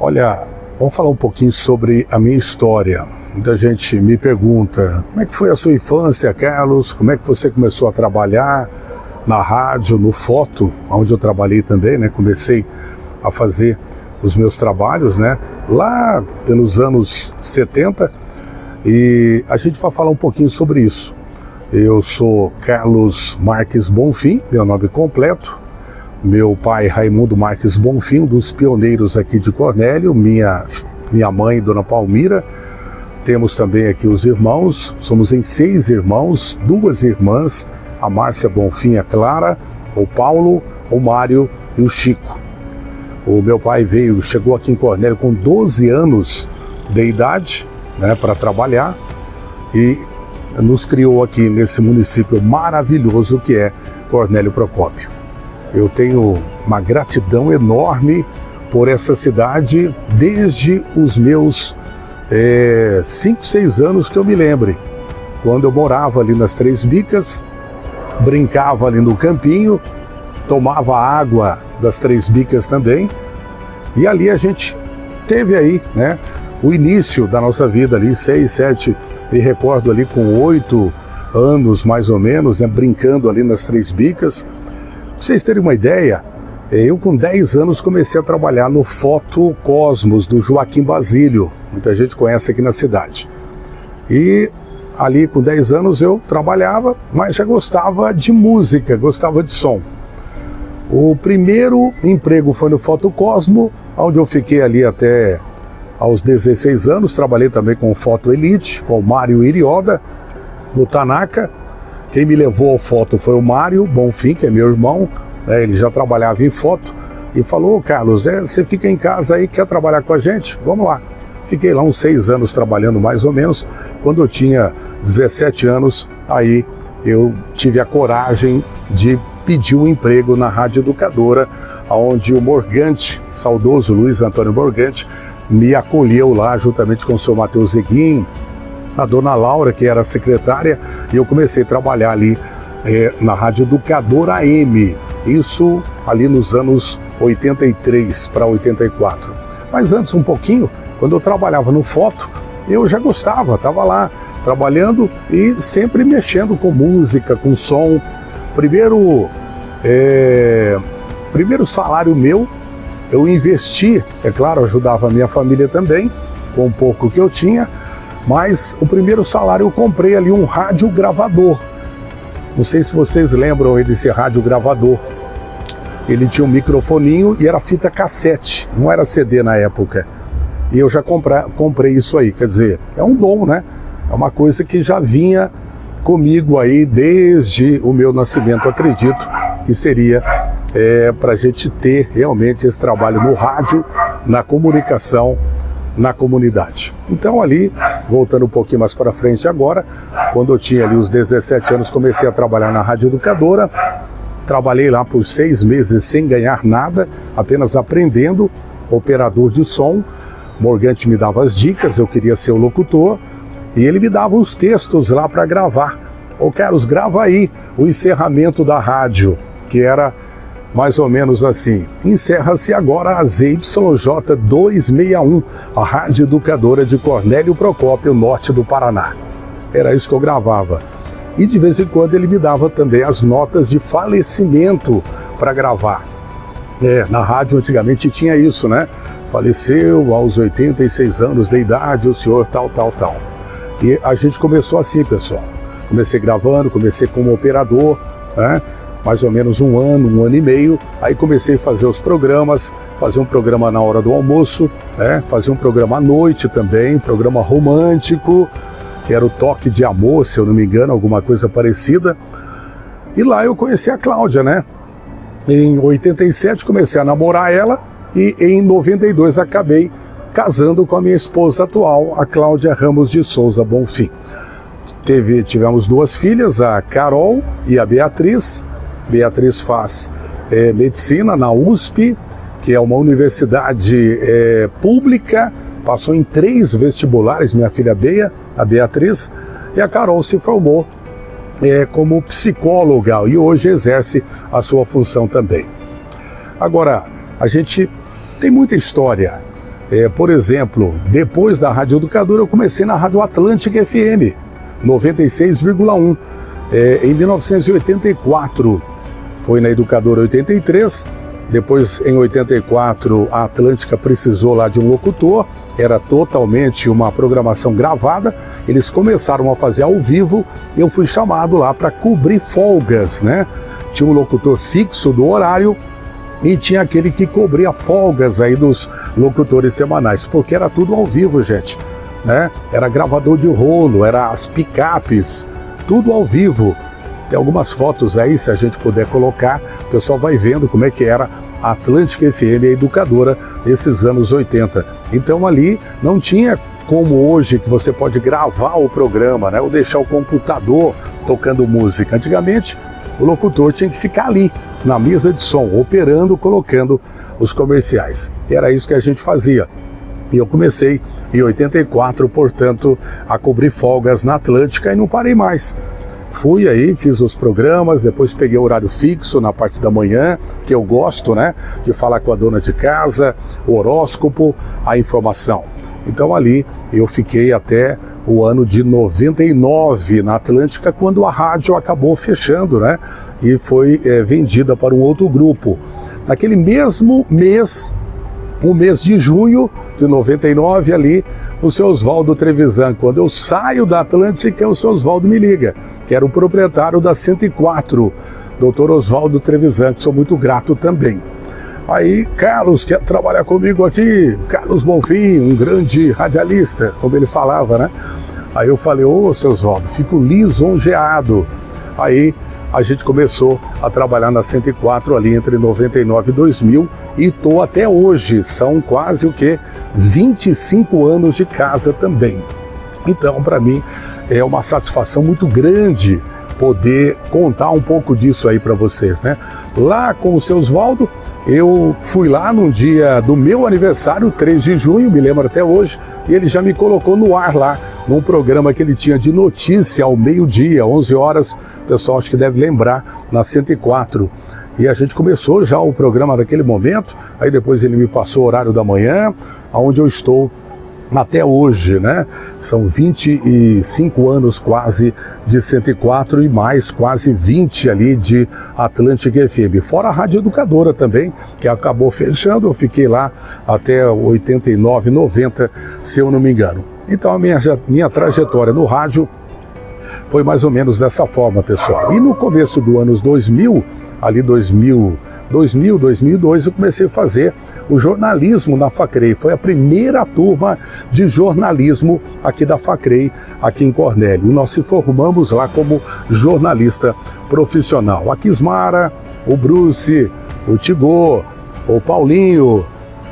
Olha, vamos falar um pouquinho sobre a minha história. Muita gente me pergunta, como é que foi a sua infância, Carlos? Como é que você começou a trabalhar na rádio, no Foto, onde eu trabalhei também, né? Comecei a fazer os meus trabalhos, né? Lá pelos anos 70, e a gente vai falar um pouquinho sobre isso. Eu sou Carlos Marques Bonfim, meu nome completo. Meu pai, Raimundo Marques Bonfim, um dos pioneiros aqui de Cornélio, minha mãe, Dona Palmira. Temos também aqui os irmãos, somos em 6 irmãos, 2 irmãs, a Márcia Bonfim e a Clara, o Paulo, o Mário e o Chico. O meu pai chegou aqui em Cornélio com 12 anos de idade, né, para trabalhar, e nos criou aqui nesse município maravilhoso que é Cornélio Procópio. Eu tenho uma gratidão enorme por essa cidade desde os meus 5, 6 anos que eu me lembre. Quando eu morava ali nas Três Bicas, brincava ali no campinho, tomava água das Três Bicas também, e ali a gente teve aí, né, o início da nossa vida ali, 6, 7, me recordo ali com 8 anos mais ou menos, né, brincando ali nas Três Bicas. Pra vocês terem uma ideia, eu com 10 anos comecei a trabalhar no Foto Cosmos, do Joaquim Basílio, muita gente conhece aqui na cidade. E ali com 10 anos eu trabalhava, mas já gostava de música, gostava de som. O primeiro emprego foi no Foto Cosmo, onde eu fiquei ali até aos 16 anos, trabalhei também com Foto Elite, com o Mário Irioda, no Tanaka. Quem me levou ao Foto foi o Mário Bonfim, que é meu irmão, né? Ele já trabalhava em Foto, e falou: Carlos, você fica em casa aí, quer trabalhar com a gente? Vamos lá. Fiquei lá uns 6 anos trabalhando mais ou menos. Quando eu tinha 17 anos, aí eu tive a coragem de pedir um emprego na Rádio Educadora, onde o Morgante, saudoso Luiz Antônio Morgante, me acolheu lá juntamente com o seu Matheus Zeguin, a dona Laura, que era a secretária, e eu comecei a trabalhar ali na Rádio Educadora AM, isso ali nos anos 83 para 84. Mas antes um pouquinho, quando eu trabalhava no Foto, eu já gostava, estava lá trabalhando e sempre mexendo com música, com som. Primeiro salário meu, eu investi, é claro, ajudava a minha família também, com um pouco que eu tinha, mas o primeiro salário eu comprei ali um rádio gravador. Não sei se vocês lembram aí desse rádio gravador. Ele tinha um microfoninho e era fita cassete, não era CD na época. E eu já comprei isso aí, quer dizer, é um dom, né? É uma coisa que já vinha comigo aí desde o meu nascimento, acredito que seria para a gente ter realmente esse trabalho no rádio, na comunicação, na comunidade. Então ali, voltando um pouquinho mais para frente agora, quando eu tinha ali os 17 anos, comecei a trabalhar na Rádio Educadora. Trabalhei lá por 6 meses sem ganhar nada, apenas aprendendo, operador de som. Morgante me dava as dicas, eu queria ser o locutor, e ele me dava os textos lá para gravar. Ô Carlos, grava aí o encerramento da rádio, que era mais ou menos assim: encerra-se agora a ZYJ 261, a Rádio Educadora de Cornélio Procópio, norte do Paraná. Era isso que eu gravava. E de vez em quando ele me dava também as notas de falecimento para gravar. Na rádio antigamente tinha isso, né? Faleceu aos 86 anos de idade o senhor tal. E a gente começou assim, pessoal. Comecei gravando, comecei como operador, né? Mais ou menos um ano e meio. Aí comecei a fazer os programas, fazer um programa na hora do almoço, né? Fazer um programa à noite também, programa romântico, que era o Toque de Amor, se eu não me engano, alguma coisa parecida. E lá eu conheci a Cláudia, né? Em 87 comecei a namorar ela e em 92 acabei casando com a minha esposa atual, a Cláudia Ramos de Souza Bonfim. Tivemos 2 filhas, a Carol e a Beatriz. Beatriz faz medicina na USP, que é uma universidade pública, passou em 3 vestibulares, minha filha Bea, a Beatriz, e a Carol se formou como psicóloga e hoje exerce a sua função também. Agora, a gente tem muita história, Por exemplo, depois da Rádio Educadora, eu comecei na Rádio Atlântica FM, 96,1, em 1984. Foi na Educadora 83, depois em 84 a Atlântica precisou lá de um locutor, era totalmente uma programação gravada, eles começaram a fazer ao vivo, eu fui chamado lá para cobrir folgas, né? Tinha um locutor fixo do horário, e tinha aquele que cobria folgas aí dos locutores semanais, porque era tudo ao vivo, gente, né? Era gravador de rolo, era as picapes, tudo ao vivo. Tem algumas fotos aí, se a gente puder colocar, o pessoal vai vendo como é que era a Atlântica FM, a Educadora, nesses anos 80. Então ali não tinha como hoje que você pode gravar o programa, né? Ou deixar o computador tocando música. Antigamente, o locutor tinha que ficar ali, na mesa de som, operando, colocando os comerciais. E era isso que a gente fazia. E eu comecei em 84, portanto, a cobrir folgas na Atlântica e não parei mais. Fui aí, fiz os programas, depois peguei o horário fixo na parte da manhã, que eu gosto, né? De falar com a dona de casa, o horóscopo, a informação. Então ali eu fiquei até o ano de 99 na Atlântica, quando a rádio acabou fechando, né? E foi vendida para um outro grupo. Naquele mesmo mês, o mês de junho de 99 ali, o seu Oswaldo Trevisan, quando eu saio da Atlântica, o seu Oswaldo me liga, que era o proprietário da 104, Dr. Oswaldo Trevisan, que sou muito grato também. Aí, Carlos, quer trabalhar comigo aqui? Carlos Bonfim, um grande radialista, como ele falava, né? Aí eu falei, ô, seu Oswaldo, fico lisonjeado. Aí a gente começou a trabalhar na 104 ali entre 99 e 2000 e tô até hoje, são quase 25 anos de casa também. Então, para mim, é uma satisfação muito grande poder contar um pouco disso aí para vocês, né? Lá com o seu Oswaldo, eu fui lá num dia do meu aniversário, 3 de junho, me lembro até hoje, e ele já me colocou no ar lá, num programa que ele tinha de notícia ao meio-dia, 11 horas, o pessoal acho que deve lembrar, na 104. E a gente começou já o programa naquele momento, aí depois ele me passou o horário da manhã, onde eu estou até hoje, né? São 25 anos quase de 104 e mais quase 20 ali de Atlântica FM. Fora a Rádio Educadora também, que acabou fechando, eu fiquei lá até 89, 90, se eu não me engano. Então a minha trajetória no rádio foi mais ou menos dessa forma, pessoal. E no começo do anos 2000, ali 2002, eu comecei a fazer o jornalismo na Facrei. Foi a primeira turma de jornalismo aqui da Facrei, aqui em Cornélio. E nós se formamos lá como jornalista profissional. A Kismara, o Bruce, o Tigô, o Paulinho,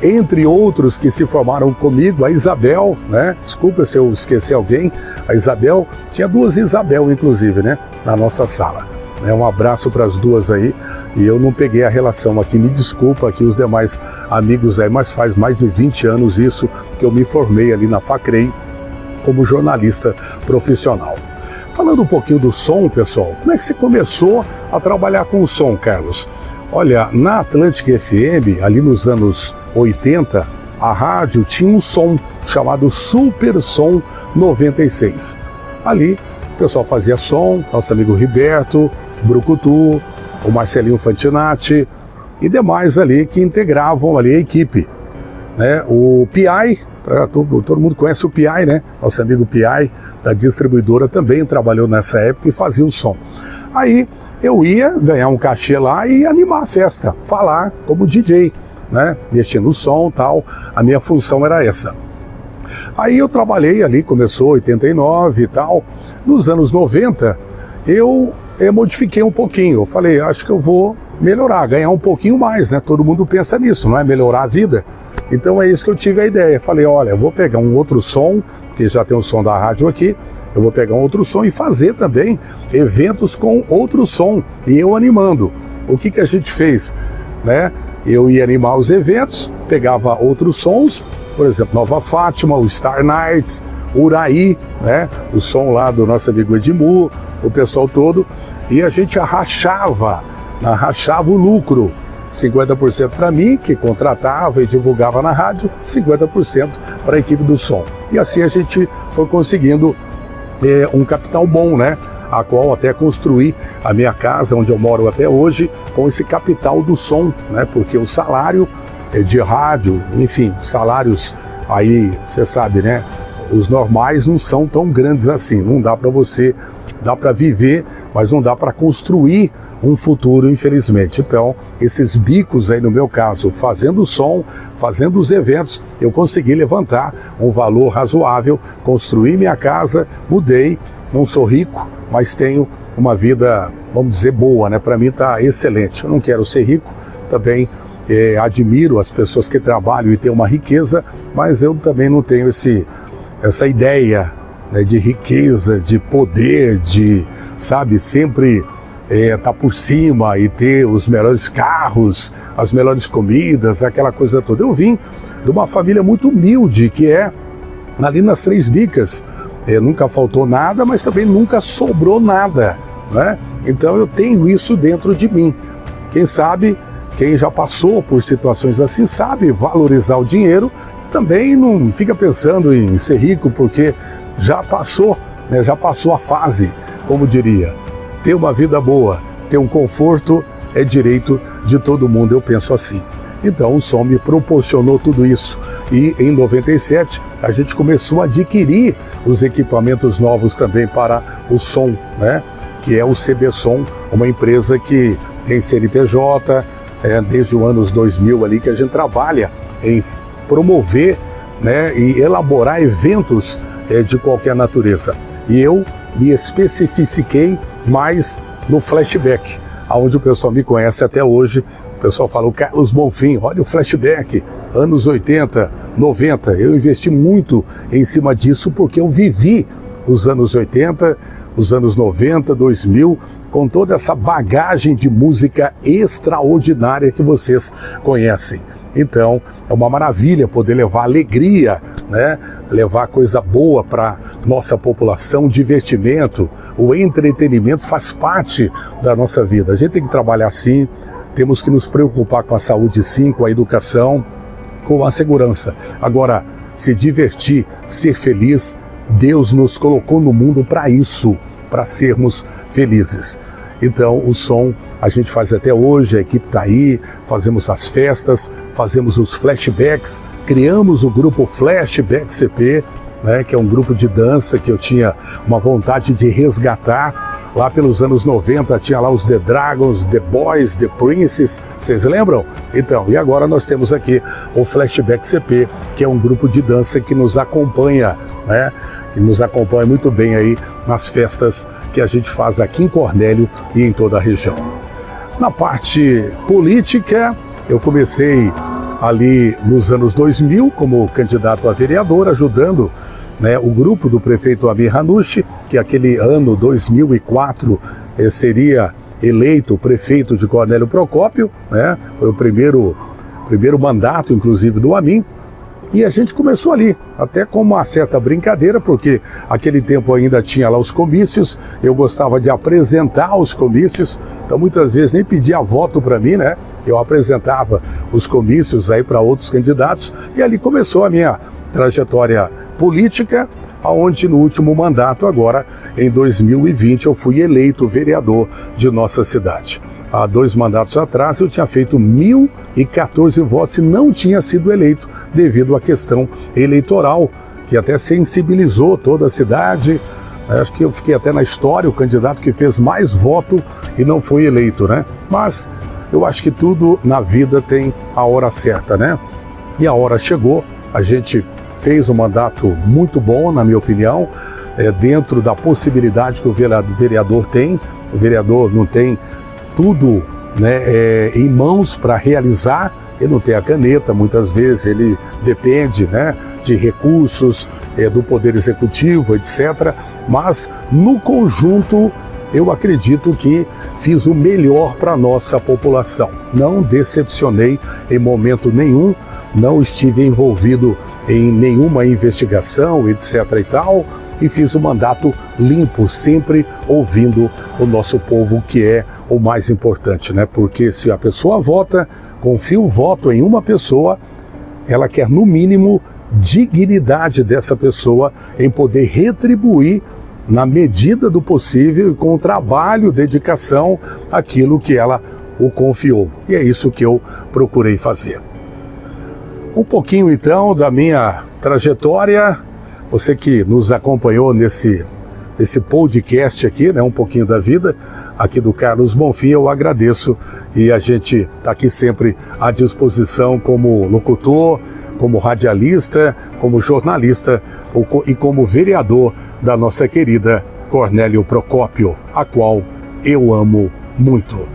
entre outros que se formaram comigo, a Isabel, né? Desculpa se eu esqueci alguém, a Isabel, tinha 2 Isabel, inclusive, né? Na nossa sala. Um abraço para as 2 aí, e eu não peguei a relação aqui, me desculpa aqui os demais amigos aí, mas faz mais de 20 anos isso que eu me formei ali na Facrei como jornalista profissional. Falando um pouquinho do som, pessoal, como é que você começou a trabalhar com o som, Carlos? Olha, na Atlântica FM, ali nos anos 80, a rádio tinha um som chamado Super Som 96. Ali o pessoal fazia som, nosso amigo Riberto, Brucutu, o Marcelinho Fantinatti e demais ali que integravam ali a equipe, né? O PI, todo mundo conhece o PI, né? Nosso amigo PI da distribuidora também trabalhou nessa época e fazia o som. Aí eu ia ganhar um cachê lá e animar a festa, falar como DJ, né? Mexer no som e tal, a minha função era essa. Aí eu trabalhei ali, começou 89 e tal. Nos anos 90, eu modifiquei um pouquinho. Eu falei, acho que eu vou melhorar, ganhar um pouquinho mais, né? Todo mundo pensa nisso, não é? Melhorar a vida. Então é isso que eu tive a ideia. Falei, olha, eu vou pegar um outro som, porque já tem o som da rádio aqui, eu vou pegar um outro som e fazer também eventos com outro som, e eu animando. O que a gente fez, né? Eu ia animar os eventos, pegava outros sons, por exemplo, Nova Fátima, o Star Nights, Uraí, né? O som lá do nosso amigo Edmur, o pessoal todo, e a gente rachava o lucro, 50% para mim, que contratava e divulgava na rádio, 50% para a equipe do som. E assim a gente foi conseguindo um capital bom, né? A qual até construí a minha casa, onde eu moro até hoje, com esse capital do som, né? Porque o salário de rádio, enfim, salários aí, você sabe, né? Os normais não são tão grandes assim, não dá para você, dá para viver, mas não dá para construir um futuro, infelizmente. Então, esses bicos aí, no meu caso, fazendo som, fazendo os eventos, eu consegui levantar um valor razoável, construí minha casa, mudei, não sou rico, mas tenho uma vida, vamos dizer, boa, né? Para mim tá excelente. Eu não quero ser rico, também admiro as pessoas que trabalham e têm uma riqueza, mas eu também não tenho essa ideia, né, de riqueza, de poder, de, sabe, sempre tá por cima e ter os melhores carros, as melhores comidas, aquela coisa toda. Eu vim de uma família muito humilde, que é ali nas Três Bicas. Nunca faltou nada, mas também nunca sobrou nada, né? Então eu tenho isso dentro de mim. Quem sabe, quem já passou por situações assim, sabe valorizar o dinheiro e também não fica pensando em ser rico, porque já passou, né? Já passou a fase, como diria. Ter uma vida boa, ter um conforto é direito de todo mundo, eu penso assim. Então o som me proporcionou tudo isso. E em 97 a gente começou a adquirir os equipamentos novos também para o som, né? Que é o CB Som, uma empresa que tem CNPJ, desde os anos 2000 ali, que a gente trabalha em promover, né, e elaborar eventos de qualquer natureza. E eu me especifiquei mais no flashback, onde o pessoal me conhece até hoje. O pessoal fala, o Carlos Bonfim, olha o flashback, anos 80, 90. Eu investi muito em cima disso porque eu vivi os anos 80, os anos 90, 2000, com toda essa bagagem de música extraordinária que vocês conhecem. Então, é uma maravilha poder levar alegria, né? Levar coisa boa para nossa população, divertimento, o entretenimento faz parte da nossa vida. A gente tem que trabalhar sim, temos que nos preocupar com a saúde sim, com a educação, com a segurança. Agora, se divertir, ser feliz, Deus nos colocou no mundo para isso, para sermos felizes. Então, o som a gente faz até hoje, a equipe está aí, fazemos as festas, fazemos os flashbacks, criamos o grupo Flashback CP, né, que é um grupo de dança que eu tinha uma vontade de resgatar. Lá pelos anos 90 tinha lá os The Dragons, The Boys, The Princes, vocês lembram? Então, e agora nós temos aqui o Flashback CP, que é um grupo de dança que nos acompanha, né? Que nos acompanha muito bem aí nas festas que a gente faz aqui em Cornélio e em toda a região. Na parte política, eu comecei ali nos anos 2000 como candidato a vereador, ajudando, né, o grupo do prefeito Amir Hanushi, que aquele ano 2004 seria eleito prefeito de Cornélio Procópio, né? Foi o primeiro mandato, inclusive, do Amin. E a gente começou ali, até com uma certa brincadeira, porque aquele tempo ainda tinha lá os comícios, eu gostava de apresentar os comícios, então muitas vezes nem pedia voto para mim, né? Eu apresentava os comícios aí para outros candidatos, e ali começou a minha trajetória política, onde no último mandato, agora em 2020, eu fui eleito vereador de nossa cidade. Há 2 mandatos atrás eu tinha feito 1.014 votos e não tinha sido eleito devido à questão eleitoral, que até sensibilizou toda a cidade. Acho que eu fiquei até na história o candidato que fez mais voto e não foi eleito, né? Mas eu acho que tudo na vida tem a hora certa, né? E a hora chegou, a gente fez um mandato muito bom, na minha opinião, dentro da possibilidade que o vereador tem. O vereador não tem tudo, né, em mãos para realizar, ele não tem a caneta, muitas vezes ele depende, né, de recursos do Poder Executivo, etc. Mas, no conjunto, eu acredito que fiz o melhor para a nossa população. Não decepcionei em momento nenhum, não estive envolvido em nenhuma investigação, etc. e tal. e fiz um mandato limpo, sempre ouvindo o nosso povo, que é o mais importante, né? Porque se a pessoa vota, confia o voto em uma pessoa, ela quer, no mínimo, dignidade dessa pessoa em poder retribuir, na medida do possível e com trabalho, dedicação, aquilo que ela o confiou. E é isso que eu procurei fazer. Um pouquinho, então, da minha trajetória. Você que nos acompanhou nesse podcast aqui, né, um pouquinho da vida aqui do Carlos Bonfim, eu agradeço, e a gente está aqui sempre à disposição como locutor, como radialista, como jornalista e como vereador da nossa querida Cornélio Procópio, a qual eu amo muito.